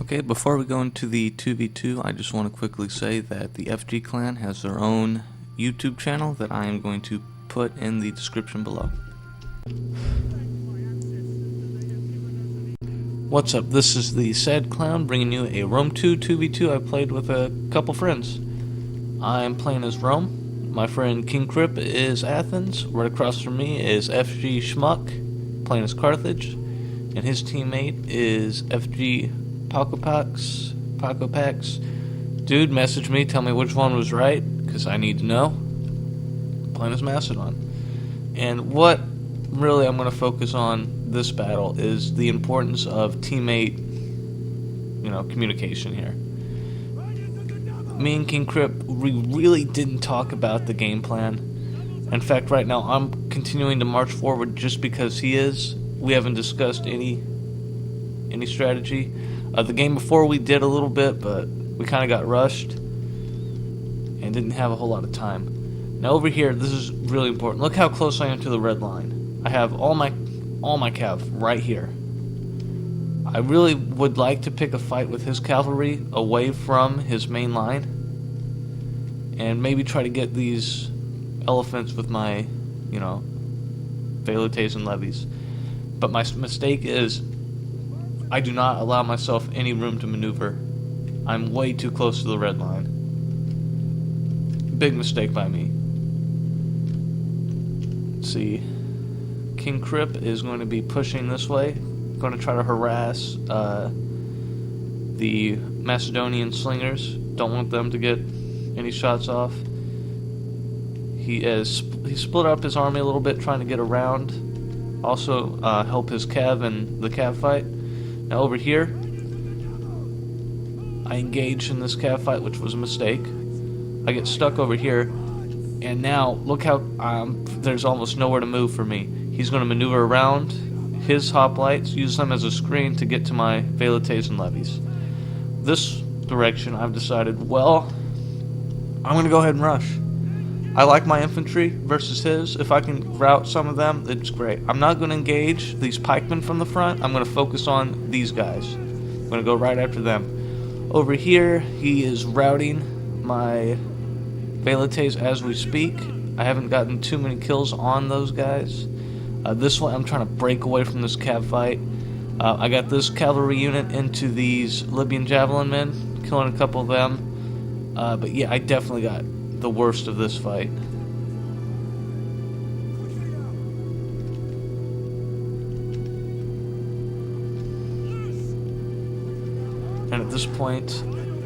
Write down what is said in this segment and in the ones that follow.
Okay, before we go into the 2v2, I just want to quickly say that the FG clan has their own YouTube channel that I am going to put in the description below. What's up? This is the Sad Clown bringing you a Rome 2 2v2 I played with a couple friends. I'm playing as Rome. My friend King Crip is Athens. Right across from me is FG Schmuck playing as Carthage. And his teammate is FG Pacopax. Dude, message me, tell me which one was right, because I need to know. Playing as Macedon. And what really I'm going to focus on this battle is the importance of teammate, communication here. Me and King Crip, we really didn't talk about the game plan. In fact, right now I'm continuing to march forward just because he is. We haven't discussed any strategy. The game before we did a little bit, but we kind of got rushed and didn't have a whole lot of time. Now over here, this is really important. Look how close I am to the red line. I have all my cav right here. I really would like to pick a fight with his cavalry away from his main line and maybe try to get these elephants with my, Velotes and levies. But my mistake is I do not allow myself any room to maneuver. I'm way too close to the red line. Big mistake by me. Let's see. King Crip is going to be pushing this way. Going to try to harass the Macedonian slingers. Don't want them to get any shots off. He split up his army a little bit, trying to get around. Also help his cav in the cav fight. Now over here, I engaged in this cav fight, which was a mistake. I get stuck over here, and now look how there's almost nowhere to move for me. He's going to maneuver around his hoplites, use them as a screen to get to my Velotes and levies. This direction, I've decided, well, I'm going to go ahead and rush. I like my infantry versus his. If I can rout some of them, it's great. I'm not going to engage these pikemen from the front. I'm going to focus on these guys. I'm going to go right after them. Over here, he is routing my Velotes as we speak. I haven't gotten too many kills on those guys. This one, I'm trying to break away from this cav fight. I got this cavalry unit into these Libyan javelin men, killing a couple of them. But yeah, I definitely got the worst of this fight. And at this point,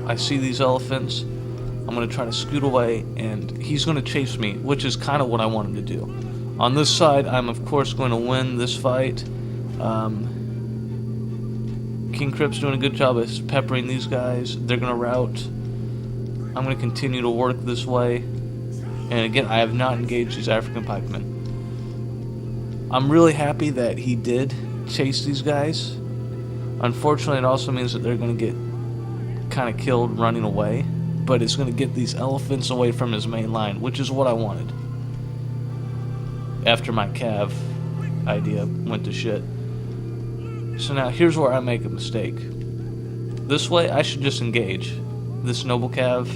I see these elephants. I'm going to try to scoot away, and he's going to chase me, which is kind of what I want him to do. On this side, I'm of course going to win this fight. King Crip's doing a good job of peppering these guys. They're going to rout. I'm going to continue to work this way. And again, I have not engaged these African pikemen. I'm really happy that he did chase these guys. Unfortunately, it also means that they're going to get kind of killed running away. But it's going to get these elephants away from his main line, which is what I wanted. After my cav idea went to shit. So now here's where I make a mistake. This way, I should just engage this noble cav.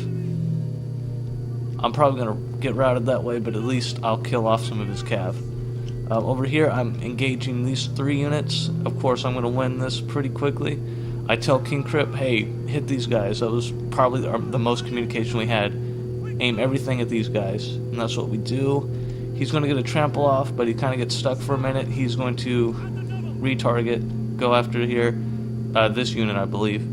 I'm probably going to get routed that way, but at least I'll kill off some of his cav. Over here, I'm engaging these 3 units. Of course, I'm going to win this pretty quickly. I tell King Crip, hey, hit these guys. That was probably the most communication we had. Aim everything at these guys. And that's what we do. He's going to get a trample off, but he kind of gets stuck for a minute. He's going to retarget, go after here, this unit, I believe,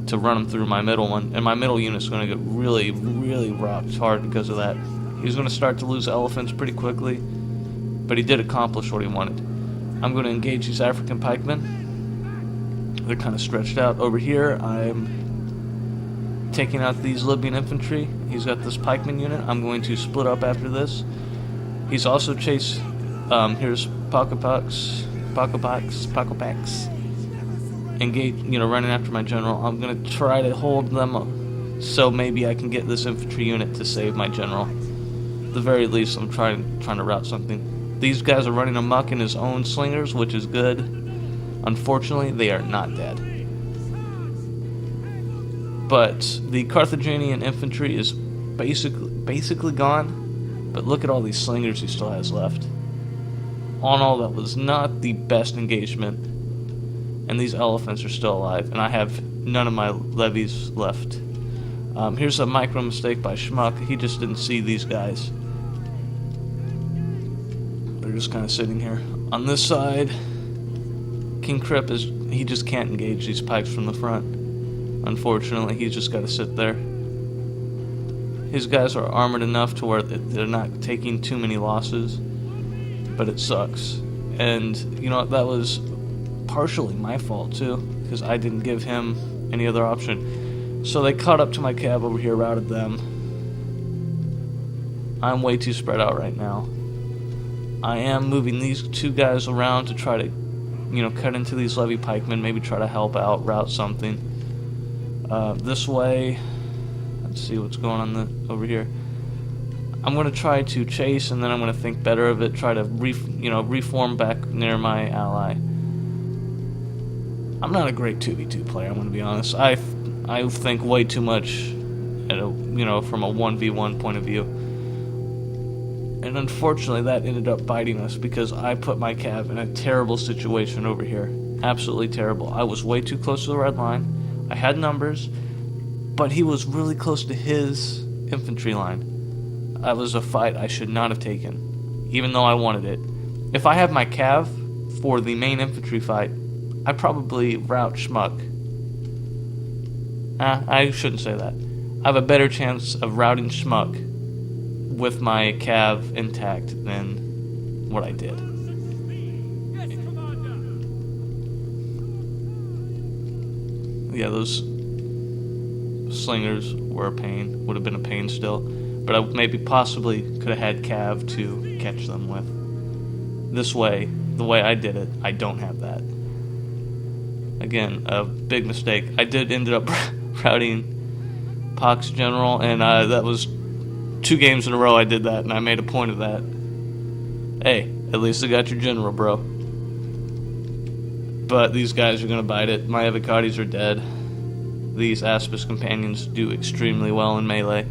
to run him through my middle one. And my middle unit's going to get really, really rocked hard because of that. He's going to start to lose elephants pretty quickly, but he did accomplish what he wanted. I'm going to engage these African pikemen. They're kind of stretched out. Over here, I'm taking out these Libyan infantry. He's got this pikeman unit. I'm going to split up after this. He's also chased, here's Pacopax. Engage, running after my general. I'm going to try to hold them so maybe I can get this infantry unit to save my general. At the very least, I'm trying to route something. These guys are running amok in his own slingers, which is good. Unfortunately, they are not dead. But the Carthaginian infantry is basically gone. But look at all these slingers he still has left. All in all, that was not the best engagement. And these elephants are still alive. And I have none of my levies left. Here's a micro mistake by Schmuck. He just didn't see these guys. They're just kind of sitting here. On this side, King Crip he just can't engage these pikes from the front. Unfortunately, he's just got to sit there. His guys are armored enough to where they're not taking too many losses, but it sucks. And, you know, that was partially my fault, too, because I didn't give him any other option. So they caught up to my cav over here, routed them. I'm way too spread out right now. I am moving these two guys around to try to, you know, cut into these levy pikemen, maybe try to help out, route something. This way, let's see what's going on over here. I'm going to try to chase, and then I'm going to think better of it, try to reform back near my ally. I'm not a great 2v2 player, I'm going to be honest. I think way too much at from a 1v1 point of view. And unfortunately that ended up biting us because I put my cav in a terrible situation over here. Absolutely terrible. I was way too close to the red line. I had numbers, but he was really close to his infantry line. That was a fight I should not have taken, even though I wanted it. If I have my cav for the main infantry fight, I probably rout Schmuck. I shouldn't say that. I have a better chance of routing Schmuck with my cav intact than what I did. Yeah, those slingers were a pain. Would have been a pain still. But I maybe possibly could have had cav to catch them with. This way, the way I did it, I don't have that. Again, a big mistake. I did end up routing Pox General, and that was 2 games in a row I did that, and I made a point of that. Hey, at least I got your general, bro. But these guys are going to bite it. My Avocatis are dead. These Aspis companions do extremely well in melee.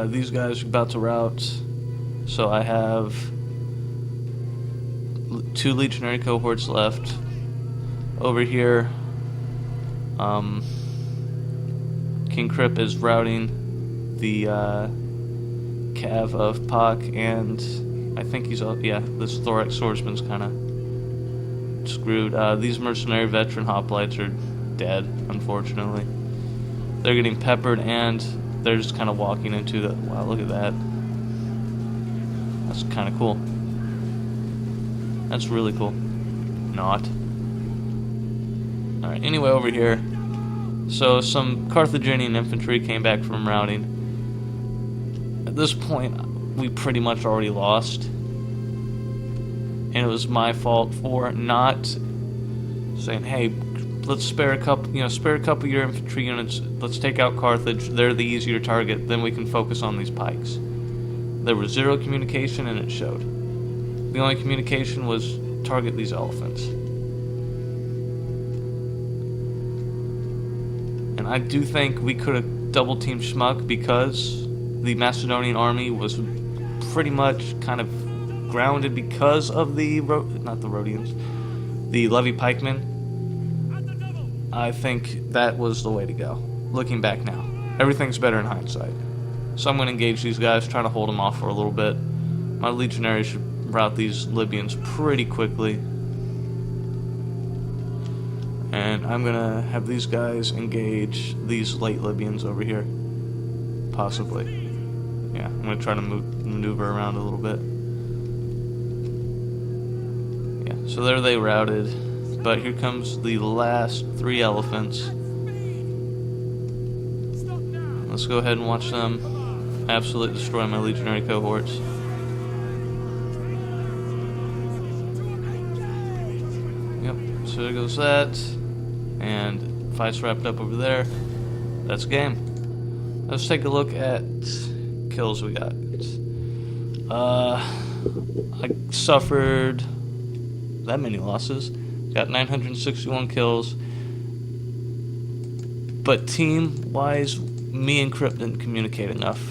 These guys are about to rout. So I have 2 legionary cohorts left. Over here, King Crip is routing the cav of Pak, and I think he's this Thorax swordsman's kind of screwed. These mercenary veteran hoplites are dead, unfortunately. They're getting peppered, and they're just kind of walking into the... Wow, look at that. That's kind of cool. That's really cool. Not. Alright, anyway, over here. So, some Carthaginian infantry came back from routing. At this point, we pretty much already lost. And it was my fault for not saying, hey, let's spare a couple of your infantry units. Let's take out Carthage. They're the easier target. Then we can focus on these pikes. There was 0 communication, and it showed. The only communication was target these elephants. And I do think we could have double-teamed Schmuck because the Macedonian army was pretty much kind of grounded because of the levy pikemen. I think that was the way to go. Looking back now, everything's better in hindsight. So I'm going to engage these guys, trying to hold them off for a little bit. My legionaries should rout these Libyans pretty quickly. And I'm going to have these guys engage these late Libyans over here. Possibly. Yeah, I'm going to try to maneuver around a little bit. Yeah, so there they routed. But here comes the last 3 elephants. Let's go ahead and watch them absolutely destroy my legionary cohorts. Yep, so there goes that. And fight's wrapped up over there. That's game. Let's take a look at kills we got. I suffered that many losses. Got 961 kills. But team-wise, me and Crypt didn't communicate enough,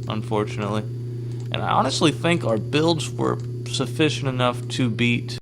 unfortunately. And I honestly think our builds were sufficient enough to beat